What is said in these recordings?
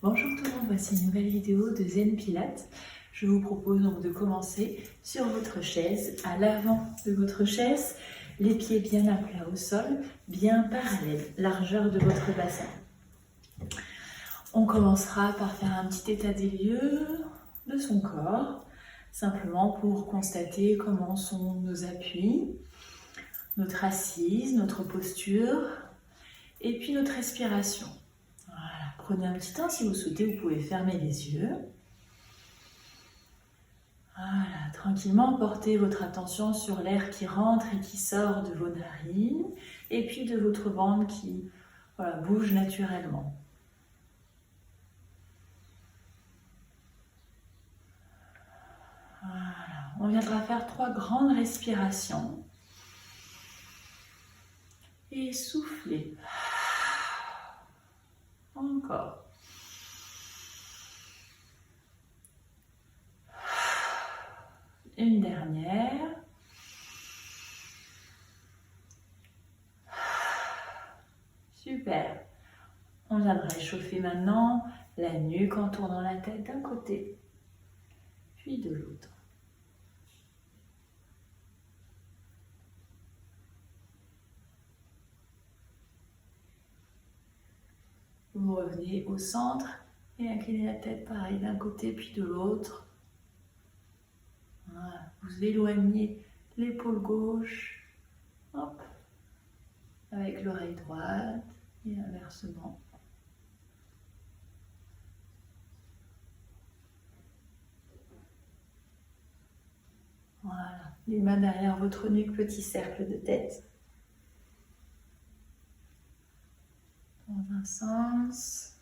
Bonjour tout le monde, voici une nouvelle vidéo de Zen Pilates. Je vous propose donc de commencer sur votre chaise, à l'avant de votre chaise, les pieds bien à plat au sol, bien parallèles, largeur de votre bassin. On commencera par faire un petit état des lieux de son corps, simplement pour constater comment sont nos appuis, notre assise, notre posture, et puis notre respiration. Voilà, prenez un petit temps, si vous souhaitez, vous pouvez fermer les yeux. Voilà, tranquillement, portez votre attention sur l'air qui rentre et qui sort de vos narines, et puis de votre ventre qui bouge naturellement. Voilà, on viendra faire 3 grandes respirations. Et soufflez. Encore. Une dernière. Super. On viendra réchauffer maintenant la nuque en tournant la tête d'un côté, puis de l'autre. Vous revenez au centre et inclinez la tête pareil d'un côté puis de l'autre. Voilà. Vous éloignez l'épaule gauche, hop, avec l'oreille droite et inversement. Voilà, les mains derrière votre nuque, petit cercle de tête. Dans un sens,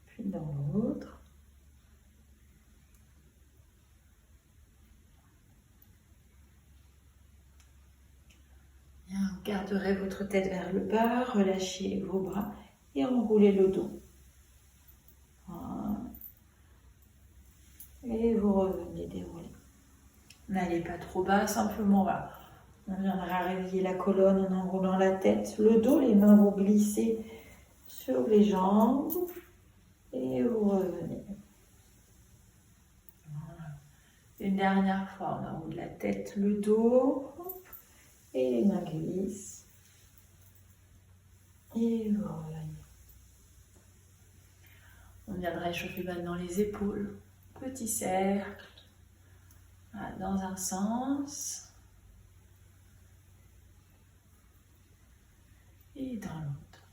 puis dans l'autre. Bien, vous garderez votre tête vers le bas, relâchez vos bras et enroulez le dos. Voilà. Et vous revenez dérouler. N'allez pas trop bas, simplement voilà. On viendra réveiller la colonne en enroulant la tête, le dos, les mains vont glisser sur les jambes et vous revenez. Voilà. Une dernière fois, on enroule la tête, le dos, et les mains glissent. Et vous revenez. On viendra réchauffer maintenant les épaules, petit cercle, voilà, dans un sens. Et dans l'autre.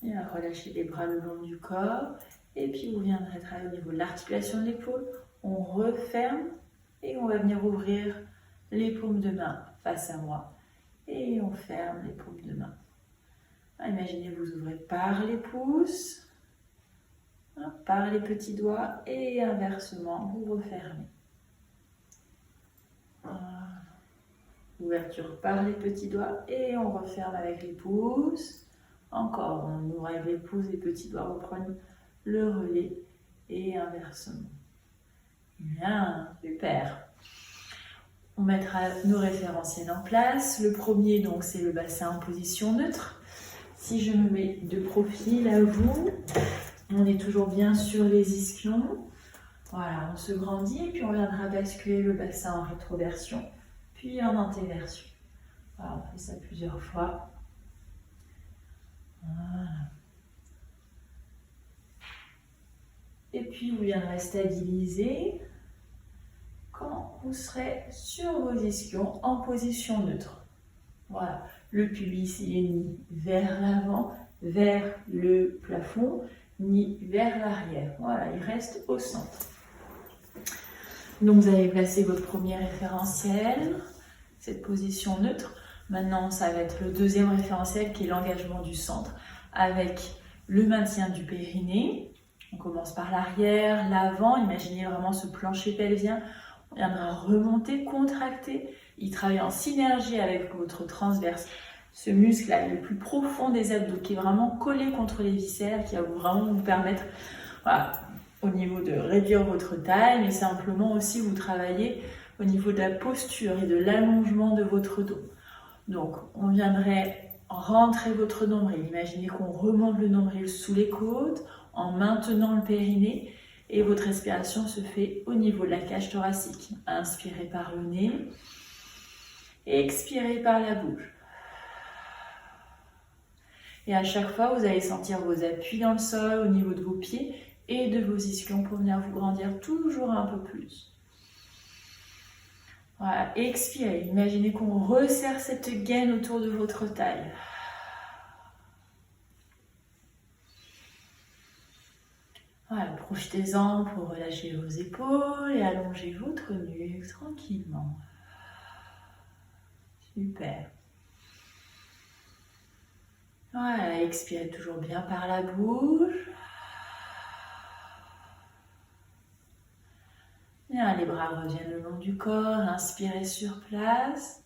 Et là, relâchez les bras le long du corps. Et puis vous viendrez travailler au niveau de l'articulation de l'épaule. On referme et on va venir ouvrir les paumes de main face à moi. Et on ferme les paumes de main. Imaginez vous ouvrez par les pouces, par les petits doigts et inversement, vous refermez. Ouverture par les petits doigts et on referme avec les pouces. Encore, on ouvre avec les pouces, les petits doigts reprennent le relais et inversement. Bien, super. On mettra nos référentiels en place. Le premier, donc, c'est le bassin en position neutre. Si je me mets de profil à vous, on est toujours bien sur les ischions. Voilà, on se grandit et puis on viendra basculer le bassin en rétroversion, puis en antéversion. Voilà, on fait ça plusieurs fois. Voilà. Et puis vous viendrez stabiliser quand vous serez sur vos ischions en position neutre. Voilà, le pubis il est ni vers l'avant, vers le plafond, ni vers l'arrière. Voilà, il reste au centre. Donc vous allez placer votre premier référentiel, cette position neutre. Maintenant, ça va être le deuxième référentiel qui est l'engagement du centre avec le maintien du périnée. On commence par l'arrière, l'avant. Imaginez vraiment ce plancher pelvien. On viendra remonter, contracter. Il travaille en synergie avec votre transverse. Ce muscle-là, le plus profond des abdos, qui est vraiment collé contre les viscères, qui va vraiment vous permettre, voilà, au niveau de réduire votre taille, mais simplement aussi vous travailler au niveau de la posture et de l'allongement de votre dos. Donc, on viendrait rentrer votre nombril. Imaginez qu'on remonte le nombril sous les côtes en maintenant le périnée et votre respiration se fait au niveau de la cage thoracique. Inspirez par le nez, expirez par la bouche. Et à chaque fois, vous allez sentir vos appuis dans le sol au niveau de vos pieds et de vos ischions pour venir vous grandir toujours un peu plus. Voilà, expirez. Imaginez qu'on resserre cette gaine autour de votre taille. Voilà, profitez-en pour relâcher vos épaules et allonger votre nuque tranquillement. Super. Voilà, expirez toujours bien par la bouche. Bien, les bras reviennent le long du corps, inspirez sur place.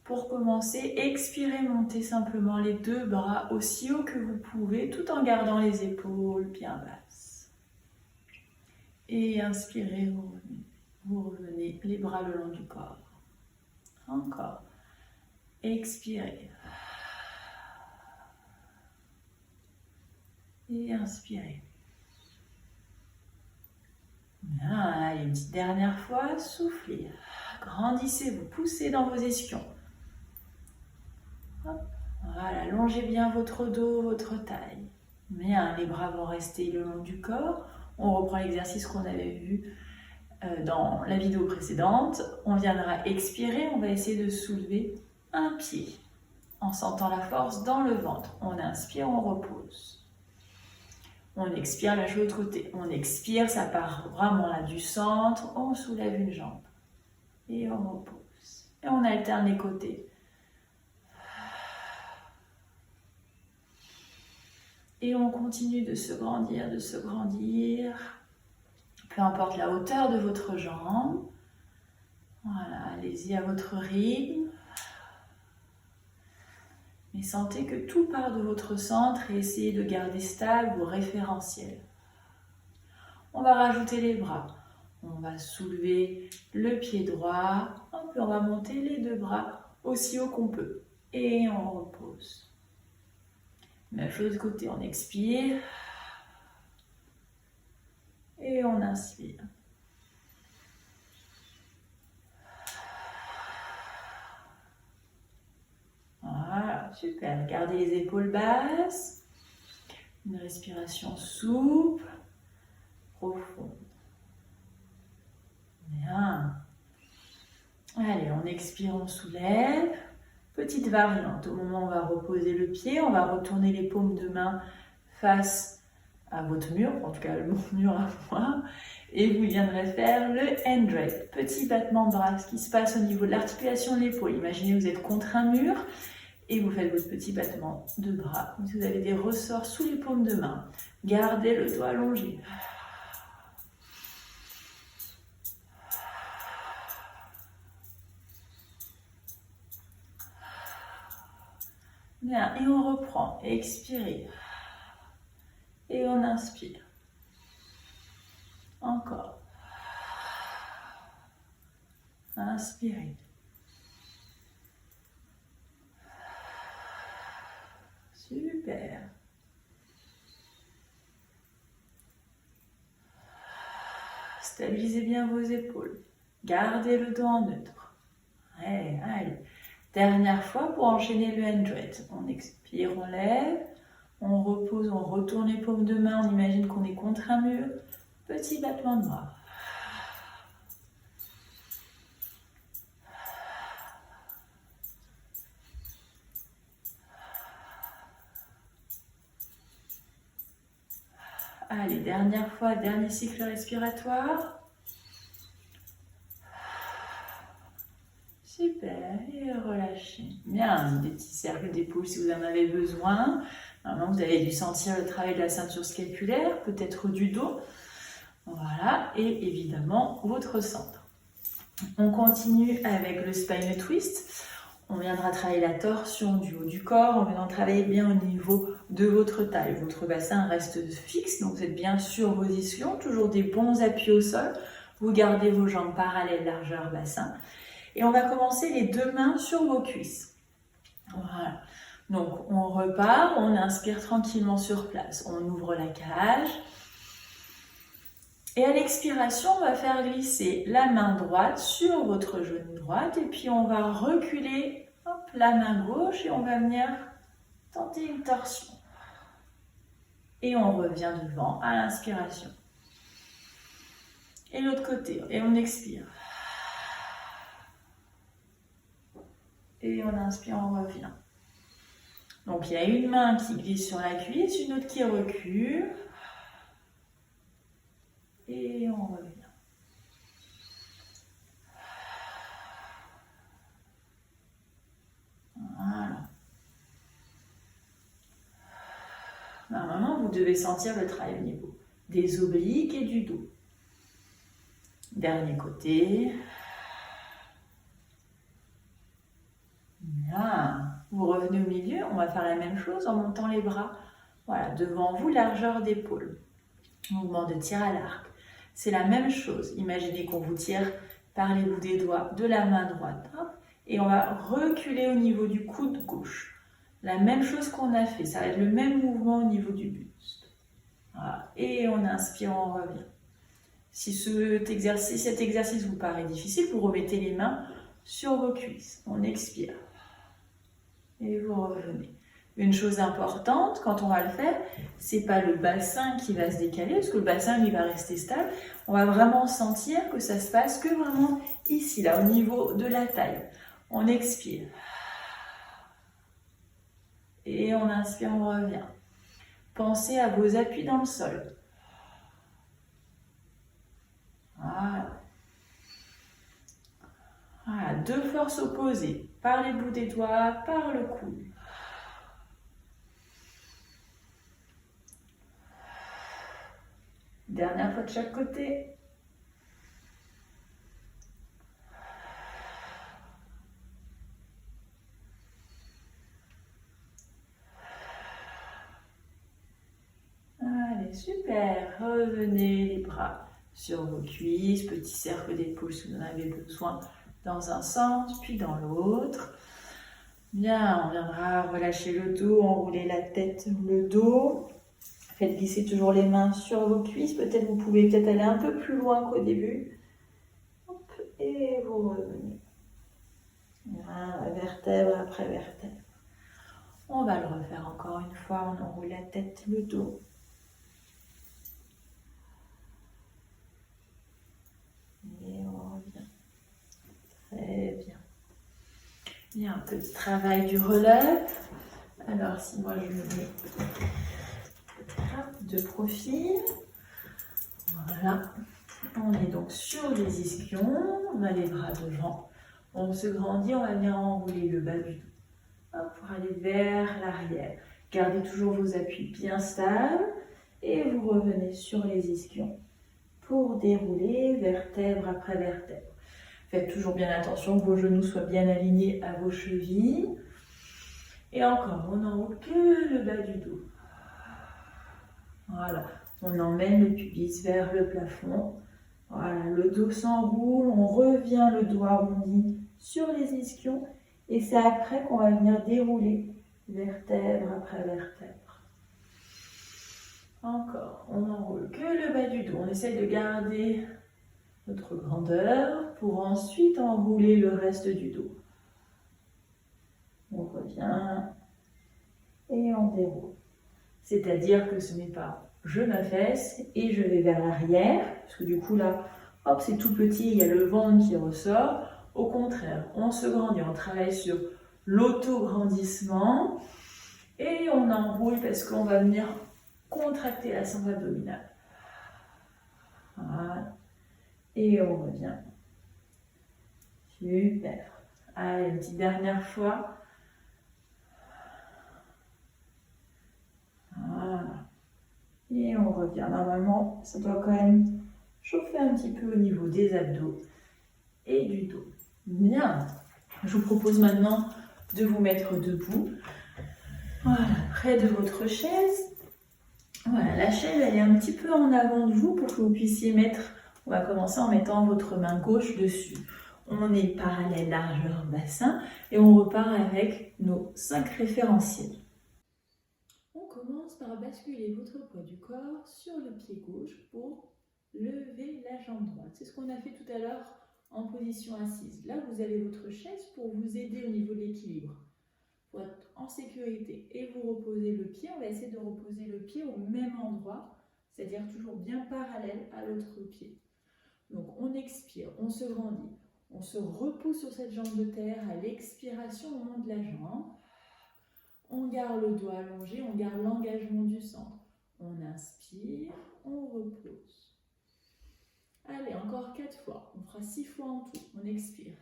Pour commencer, expirez, montez simplement les deux bras aussi haut que vous pouvez, tout en gardant les épaules bien basses. Et inspirez, vous revenez les bras le long du corps. Encore. Expirez. Et inspirez. Bien, allez, une petite dernière fois, soufflez. Grandissez, vous poussez dans vos ischions. Hop. Voilà, allongez bien votre dos, votre taille. Bien, les bras vont rester le long du corps. On reprend l'exercice qu'on avait vu dans la vidéo précédente. On viendra expirer, on va essayer de soulever un pied en sentant la force dans le ventre. On inspire, on repose. On expire, lâche l'autre côté. On expire, ça part vraiment là du centre. On soulève une jambe. Et on repose. Et on alterne les côtés. Et on continue de se grandir, de se grandir. Peu importe la hauteur de votre jambe. Voilà, allez-y à votre rythme. Mais sentez que tout part de votre centre et essayez de garder stable vos référentiels. On va rajouter les bras. On va soulever le pied droit. Puis on va monter les deux bras aussi haut qu'on peut. Et on repose. Même chose de côté, on expire. Et on inspire. Voilà, super. Gardez les épaules basses. Une respiration souple, profonde. Bien. Allez, on expire, on soulève. Petite variante. Au moment où on va reposer le pied, on va retourner les paumes de main face à votre mur, en tout cas mon mur à moi. Et vous viendrez faire le hand raise. Petit battement de bras, ce qui se passe au niveau de l'articulation de l'épaule. Imaginez que vous êtes contre un mur. Et vous faites votre petit battement de bras. Vous avez des ressorts sous les paumes de main. Gardez le doigt allongé. Bien, et on reprend. Expirez. Et on inspire. Encore. Inspirez. Super. Stabilisez bien vos épaules. Gardez le dos en neutre. Allez, allez. Dernière fois pour enchaîner le hand raise. On expire, on lève. On repose, on retourne les paumes de main. On imagine qu'on est contre un mur. Petit battement de bras. Allez, dernière fois, dernier cycle respiratoire. Super, et relâchez. Bien, des petits cercles d'épaule si vous en avez besoin. Maintenant, vous avez dû sentir le travail de la ceinture scapulaire, peut-être du dos. Voilà, et évidemment, votre centre. On continue avec le spine twist. On viendra travailler la torsion du haut du corps, on viendra travailler bien au niveau de votre taille. Votre bassin reste fixe, donc vous êtes bien sur vos ischions, toujours des bons appuis au sol. Vous gardez vos jambes parallèles, largeur bassin. Et on va commencer les deux mains sur vos cuisses. Voilà. Donc, on repart, on inspire tranquillement sur place. On ouvre la cage. Et à l'expiration, on va faire glisser la main droite sur votre genou droite. Et puis, on va reculer la main gauche et on va venir tenter une torsion. Et on revient devant à l'inspiration. Et l'autre côté. Et on expire. Et on inspire, on revient. Donc, il y a une main qui glisse sur la cuisse, une autre qui recule. Et on revient. Voilà. Normalement, vous devez sentir le travail au niveau des obliques et du dos. Dernier côté. Bien. Vous revenez au milieu, on va faire la même chose en montant les bras. Voilà, devant vous, largeur d'épaule. Mouvement de tir à l'arc. C'est la même chose. Imaginez qu'on vous tire par les bouts des doigts de la main droite. Hop, et on va reculer au niveau du coude gauche. La même chose qu'on a fait. Ça va être le même mouvement au niveau du buste. Voilà. Et on inspire, on revient. Si cet exercice vous paraît difficile, vous remettez les mains sur vos cuisses. On expire. Et vous revenez. Une chose importante, quand on va le faire, c'est pas le bassin qui va se décaler, parce que le bassin, lui, va rester stable. On va vraiment sentir que ça se passe que vraiment ici, là, au niveau de la taille. On expire. Et on inspire, on revient. Pensez à vos appuis dans le sol. Voilà. Voilà, deux forces opposées, par les bouts des doigts, par le coude. Dernière fois de chaque côté. Allez, super. Revenez les bras sur vos cuisses, petit cercle d'épaule si vous en avez besoin dans un sens, puis dans l'autre. Bien, on viendra relâcher le dos, enrouler la tête, le dos. Faites glisser toujours les mains sur vos cuisses. Peut-être vous pouvez aller un peu plus loin qu'au début. Hop, et vous revenez. Voilà, vertèbre après vertèbre. On va le refaire encore une fois. On enroule la tête, le dos. Et on revient. Très bien. Bien, un petit travail du relève. Alors, si moi je me mets de profil. Voilà. On est donc sur les ischions. On a les bras devant. On se grandit. On va venir enrouler le bas du dos. Hop, pour aller vers l'arrière. Gardez toujours vos appuis bien stables. Et vous revenez sur les ischions pour dérouler vertèbre après vertèbre. Faites toujours bien attention que vos genoux soient bien alignés à vos chevilles. Et encore, on n'enroule que le bas du dos. Voilà, on emmène le pubis vers le plafond. Voilà, le dos s'enroule, on revient le dos arrondi sur les ischions. Et c'est après qu'on va venir dérouler vertèbre après vertèbre. Encore, on n'enroule que le bas du dos. On essaye de garder notre grandeur pour ensuite enrouler le reste du dos. On revient et on déroule. C'est-à-dire que ce n'est pas je m'affaisse et je vais vers l'arrière, parce que du coup là, hop, c'est tout petit, il y a le ventre qui ressort. Au contraire, on se grandit, on travaille sur l'auto-grandissement et on enroule parce qu'on va venir contracter la sangle abdominale. Voilà. Et on revient. Super. Allez, une petite dernière fois. Voilà. Et on revient. Normalement, ça doit quand même chauffer un petit peu au niveau des abdos et du dos. Bien. Je vous propose maintenant de vous mettre debout. Voilà, près de votre chaise. Voilà, la chaise, elle est un petit peu en avant de vous pour que vous puissiez mettre. On va commencer en mettant votre main gauche dessus. On est parallèle largeur bassin et on repart avec nos 5 référentiels. On commence par basculer votre poids du corps sur le pied gauche pour lever la jambe droite. C'est ce qu'on a fait tout à l'heure en position assise. Là, vous avez votre chaise pour vous aider au niveau de l'équilibre. Pour être en sécurité et vous reposez le pied, on va essayer de reposer le pied au même endroit, c'est-à-dire toujours bien parallèle à l'autre pied. Donc on expire, on se grandit, on se repose sur cette jambe de terre à l'expiration, on monte la jambe. On garde le doigt allongé, on garde l'engagement du centre. On inspire, on repose. Allez, encore 4 fois. On fera 6 fois en tout. On expire.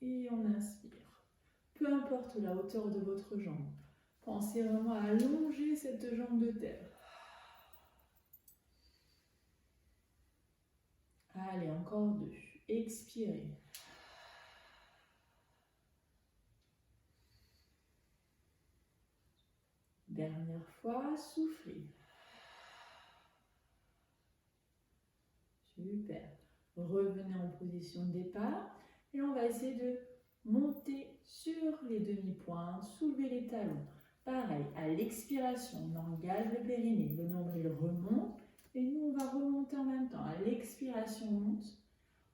Et on inspire. Peu importe la hauteur de votre jambe. Pensez vraiment à allonger cette jambe de terre. Allez, encore 2. Expirez. Dernière fois, soufflez. Super. Revenez en position de départ et on va essayer de monter sur les demi-pointes, soulever les talons. Pareil, à l'expiration, on engage le périnée, le nombril remonte et nous on va remonter en même temps. À l'expiration, on monte.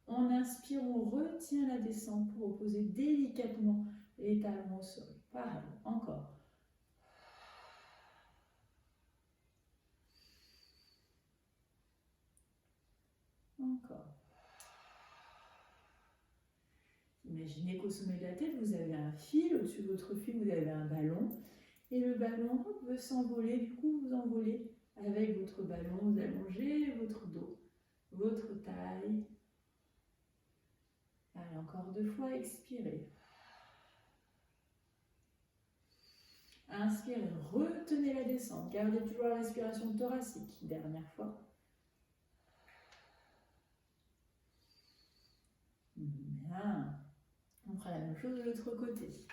On inspire, on retient la descente pour reposer délicatement les talons au sol. Pareil, encore. Encore. Imaginez qu'au sommet de la tête, vous avez un fil. Au-dessus de votre fil, vous avez un ballon. Et le ballon veut s'envoler. Du coup, vous envolez avec votre ballon. Vous allongez votre dos, votre taille. Allez, encore 2 fois, expirez. Inspirez, retenez la descente. Gardez toujours la respiration thoracique. Dernière fois. Bien. On fera la même chose de l'autre côté.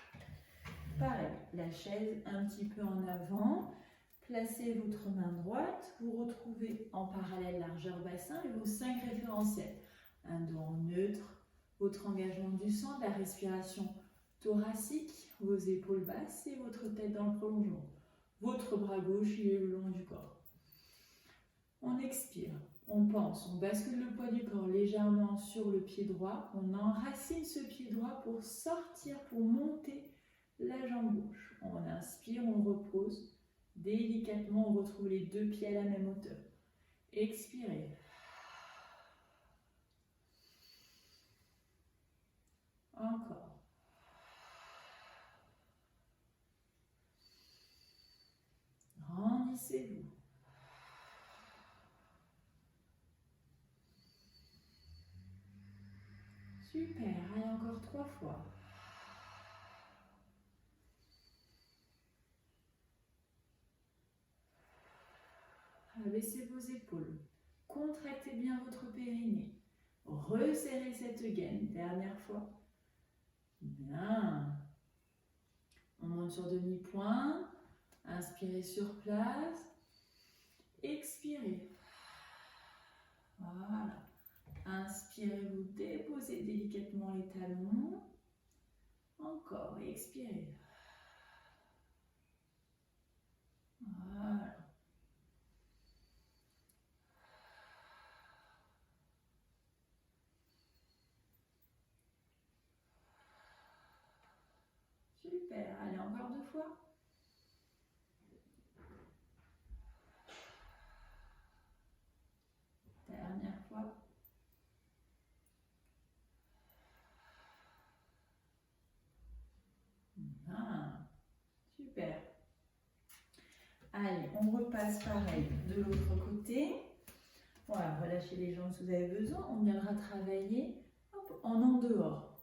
Pareil, la chaise un petit peu en avant. Placez votre main droite. Vous retrouvez en parallèle largeur bassin et vos 5 référentiels. Un dos en neutre, votre engagement du centre, la respiration thoracique, vos épaules basses et votre tête dans le prolongement. Votre bras gauche, il est le long du corps. On expire, on pense, on bascule le poids du corps légèrement sur le pied droit. On enracine ce pied droit pour sortir, pour monter la jambe gauche. On inspire, on repose. Délicatement, on retrouve les 2 pieds à la même hauteur. Expirez. Encore. Grandissez-vous. Super. Allez, encore 3 fois. Abaissez vos épaules. Contractez bien votre périnée. Resserrez cette gaine. Dernière fois. Bien. On monte sur demi-point. Inspirez sur place. Expirez. Voilà. Inspirez, vous déposez délicatement les talons. Encore. Expirez. Voilà. Super. Allez, encore 2 fois. Dernière fois. Ah, super. Allez, on repasse pareil de l'autre côté. Voilà, relâchez les jambes si vous avez besoin. On viendra travailler en dehors.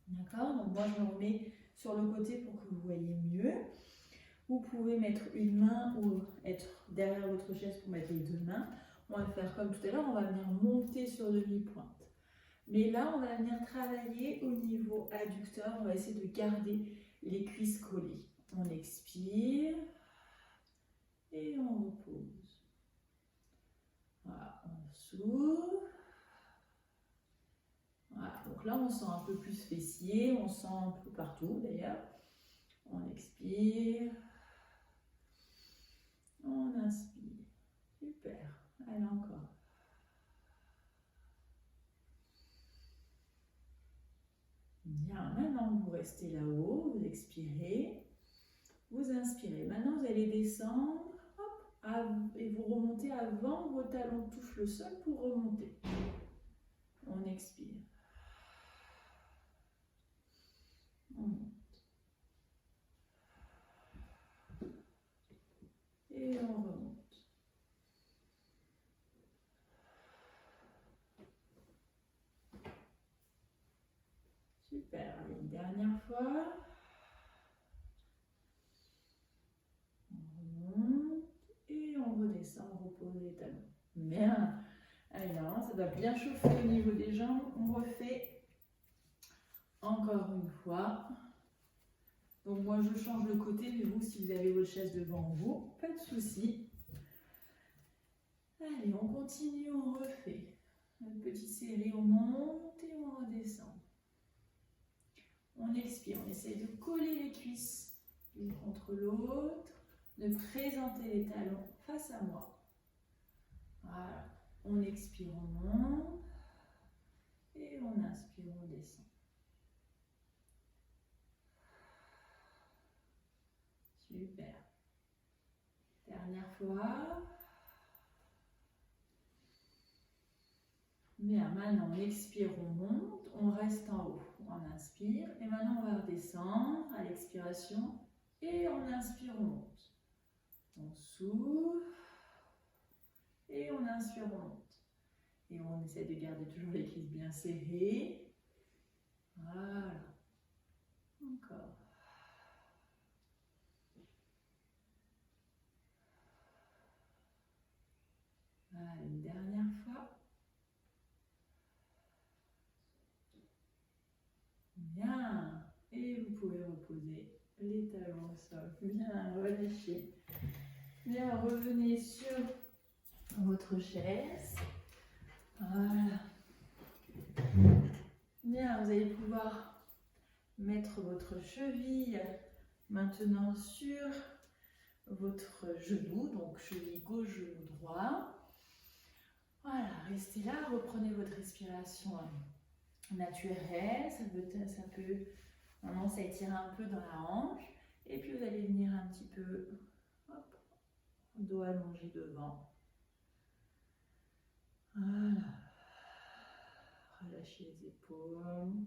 D'accord? Donc moi, je me remets sur le côté pour que vous voyez mieux. Vous pouvez mettre une main ou être derrière votre chaise pour mettre les 2 mains. On va faire comme tout à l'heure, on va venir monter sur demi-pointe. Mais là, on va venir travailler au niveau adducteur. On va essayer de garder les cuisses collées. On expire et on repose. Voilà, on souffle Voilà, donc là on sent un peu plus fessier, on sent un peu partout d'ailleurs. On expire. On inspire. Super. Allez, encore. Bien, maintenant vous restez là-haut, vous expirez. Vous inspirez. Maintenant vous allez descendre et vous remontez avant que vos talons touchent le sol pour remonter. On expire. On monte. Et on remonte. Super. Allez, une dernière fois. On remonte et on redescend, on repose les talons. Bien. Alors, ça doit bien chauffer au niveau des jambes. On refait encore une fois. Donc moi je change le côté, mais vous, si vous avez votre chaise devant vous, pas de souci. Allez, on continue, on refait. Une petite série, on monte et on redescend. On expire, on essaie de coller les cuisses l'une contre l'autre, de présenter les talons face à moi. Voilà, on expire, on monte et on inspire, on descend. Super. Dernière fois. Bien, maintenant on expire, on monte, on reste en haut. On inspire et maintenant on va redescendre à l'expiration et on inspire, on monte. On souffle et on inspire, on monte. Et on essaie de garder toujours les cuisses bien serrées. Voilà. Encore. Voilà, une dernière fois. Bien. Et vous pouvez reposer les talons au sol. Bien, relâchez. Bien, revenez sur votre chaise. Voilà. Bien, vous allez pouvoir mettre votre cheville maintenant sur votre genou, donc cheville gauche, genou droit. Voilà, restez là, reprenez votre respiration naturelle, ça peut, maintenant ça étire un peu dans la hanche, et puis vous allez venir un petit peu, hop, dos allongé devant. Voilà, relâchez les épaules.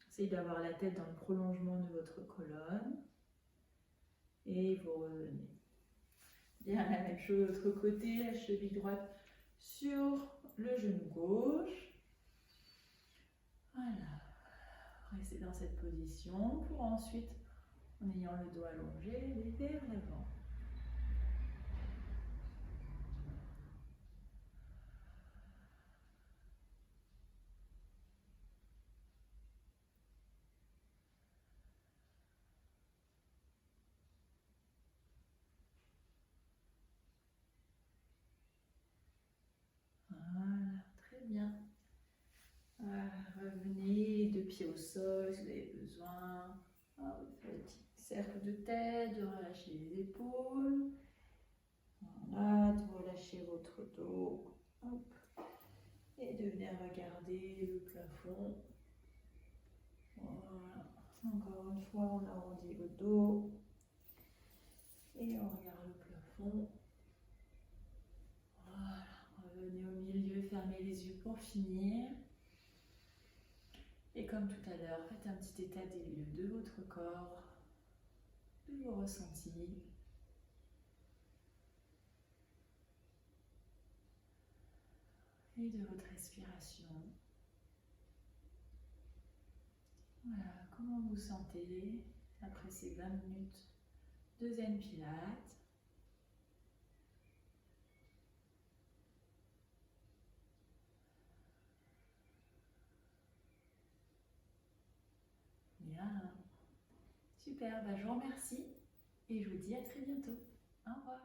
Essayez d'avoir la tête dans le prolongement de votre colonne, et vous revenez. Bien, la même chose de l'autre côté, la cheville droite sur le genou gauche. Voilà. Restez dans cette position pour ensuite, en ayant le dos allongé, aller vers l'avant. Voilà, très bien. Voilà, revenez, deux pieds au sol si vous avez besoin. Vous faites un petit cercle de tête, de relâcher les épaules. Voilà, de relâcher votre dos. Hop. Et de venir regarder le plafond. Voilà. Encore une fois, on arrondit le dos. Et on regarde le plafond. Voilà. Revenez au milieu, fermez les yeux pour finir. Et comme tout à l'heure, faites un petit état des lieux de votre corps, de vos ressentis. Et de votre respiration. Voilà, comment vous sentez après ces 20 minutes de Zen Pilates. Bien, super, je vous remercie et je vous dis à très bientôt. Au revoir.